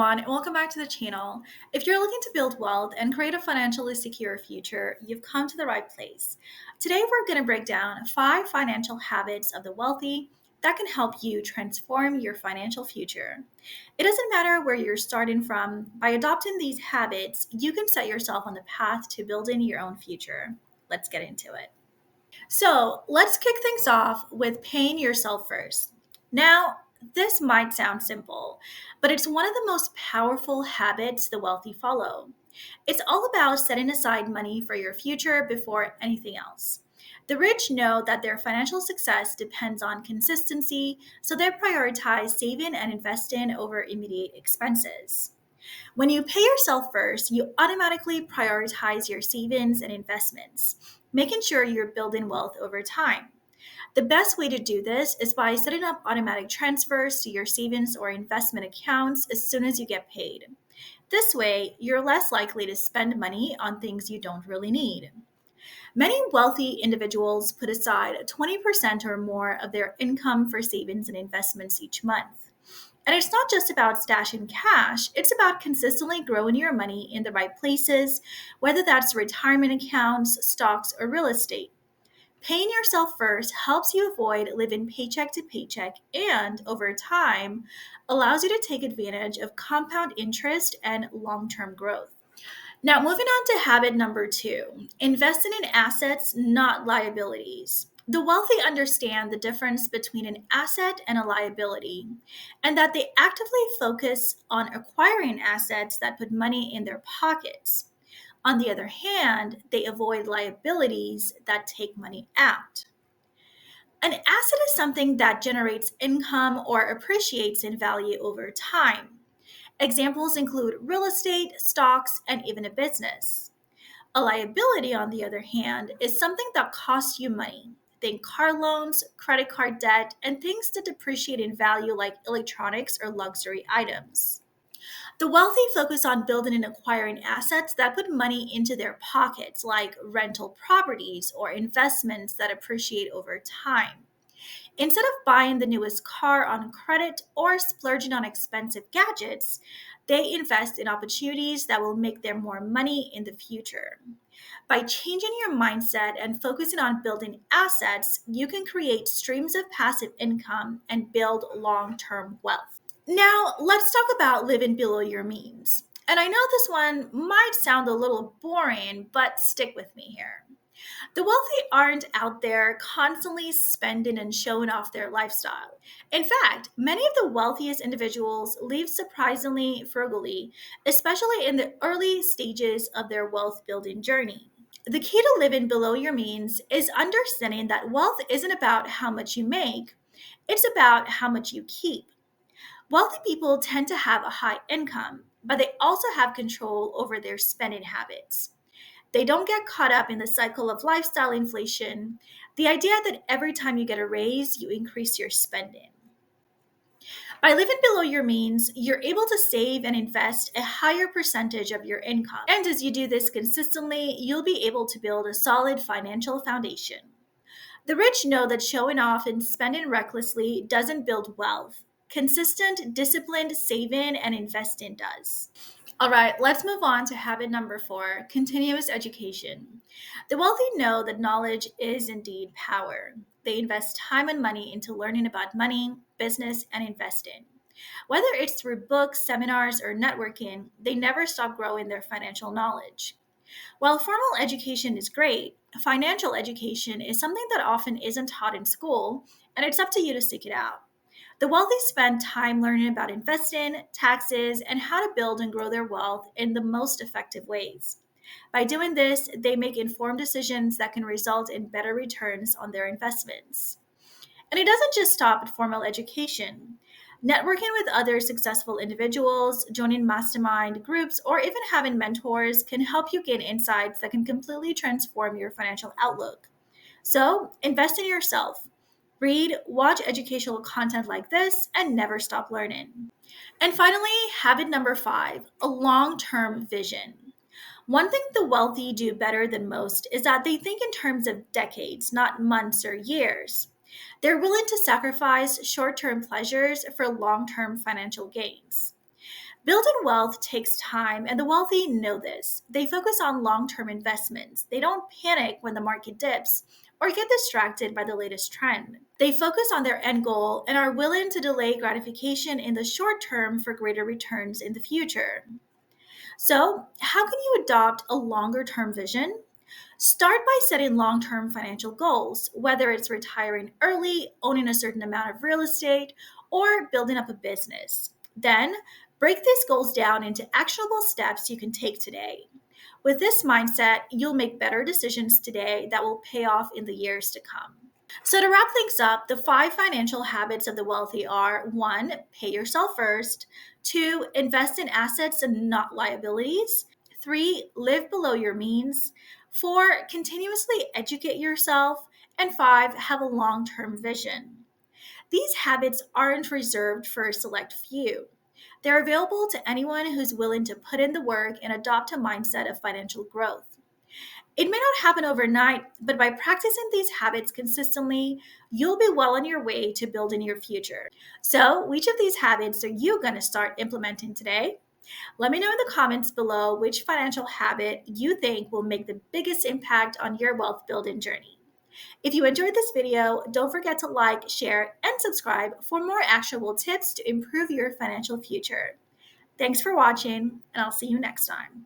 everyone, and welcome back to the channel. If you're looking to build wealth and create a financially secure future, you've come to the right place. Today, we're going to break down 5 financial habits of the wealthy that can help you transform your financial future. It doesn't matter where you're starting from, by adopting these habits, you can set yourself on the path to building your own future. Let's get into it. So let's kick things off with paying yourself first. Now, this might sound simple, but it's one of the most powerful habits the wealthy follow. It's all about setting aside money for your future before anything else. The rich know that their financial success depends on consistency, so they prioritize saving and investing over immediate expenses. When you pay yourself first, you automatically prioritize your savings and investments, making sure you're building wealth over time. The best way to do this is by setting up automatic transfers to your savings or investment accounts as soon as you get paid. This way, you're less likely to spend money on things you don't really need. Many wealthy individuals put aside 20% or more of their income for savings and investments each month. And it's not just about stashing cash, it's about consistently growing your money in the right places, whether that's retirement accounts, stocks, or real estate. Paying yourself first helps you avoid living paycheck to paycheck and, over time, allows you to take advantage of compound interest and long term growth. Now, moving on to habit number 2, investing in assets, not liabilities. The wealthy understand the difference between an asset and a liability, and that they actively focus on acquiring assets that put money in their pockets. On the other hand, they avoid liabilities that take money out. An asset is something that generates income or appreciates in value over time. Examples include real estate, stocks, and even a business. A liability, on the other hand, is something that costs you money. Think car loans, credit card debt, and things that depreciate in value like electronics or luxury items. The wealthy focus on building and acquiring assets that put money into their pockets, like rental properties or investments that appreciate over time. Instead of buying the newest car on credit or splurging on expensive gadgets, they invest in opportunities that will make them more money in the future. By changing your mindset and focusing on building assets, you can create streams of passive income and build long term wealth. Now, let's talk about living below your means. And I know this one might sound a little boring, but stick with me here. The wealthy aren't out there constantly spending and showing off their lifestyle. In fact, many of the wealthiest individuals live surprisingly frugally, especially in the early stages of their wealth building journey. The key to living below your means is understanding that wealth isn't about how much you make, it's about how much you keep. Wealthy people tend to have a high income, but they also have control over their spending habits. They don't get caught up in the cycle of lifestyle inflation, the idea that every time you get a raise, you increase your spending. By living below your means, you're able to save and invest a higher percentage of your income. And as you do this consistently, you'll be able to build a solid financial foundation. The rich know that showing off and spending recklessly doesn't build wealth. Consistent, disciplined saving and investing does. All right, let's move on to habit number 4, continuous education. The wealthy know that knowledge is indeed power. They invest time and money into learning about money, business, and investing. Whether it's through books, seminars, or networking, they never stop growing their financial knowledge. While formal education is great, financial education is something that often isn't taught in school, and it's up to you to seek it out. The wealthy spend time learning about investing, taxes, and how to build and grow their wealth in the most effective ways. By doing this, they make informed decisions that can result in better returns on their investments. And it doesn't just stop at formal education. Networking with other successful individuals, joining mastermind groups, or even having mentors can help you gain insights that can completely transform your financial outlook. So, invest in yourself. Read, watch educational content like this, and never stop learning. And finally, habit number 5, a long term vision. One thing the wealthy do better than most is that they think in terms of decades, not months or years. They're willing to sacrifice short term pleasures for long term financial gains. Building wealth takes time, and the wealthy know this. They focus on long term investments. They don't panic when the market dips or get distracted by the latest trend. They focus on their end goal and are willing to delay gratification in the short term for greater returns in the future. So, how can you adopt a longer term vision? Start by setting long term financial goals, whether it's retiring early, owning a certain amount of real estate, or building up a business. Then, break these goals down into actionable steps you can take today. With this mindset, you'll make better decisions today that will pay off in the years to come. So, to wrap things up, the five financial habits of the wealthy are: one, pay yourself first; two, invest in assets and not liabilities; three, live below your means; four, continuously educate yourself; and five, have a long term vision. These habits aren't reserved for a select few. They're available to anyone who's willing to put in the work and adopt a mindset of financial growth. It may not happen overnight, but by practicing these habits consistently, you'll be well on your way to building your future. So, which of these habits are you going to start implementing today? Let me know in the comments below which financial habit you think will make the biggest impact on your wealth building journey. If you enjoyed this video, don't forget to like, share, and subscribe for more actionable tips to improve your financial future. Thanks for watching, and I'll see you next time.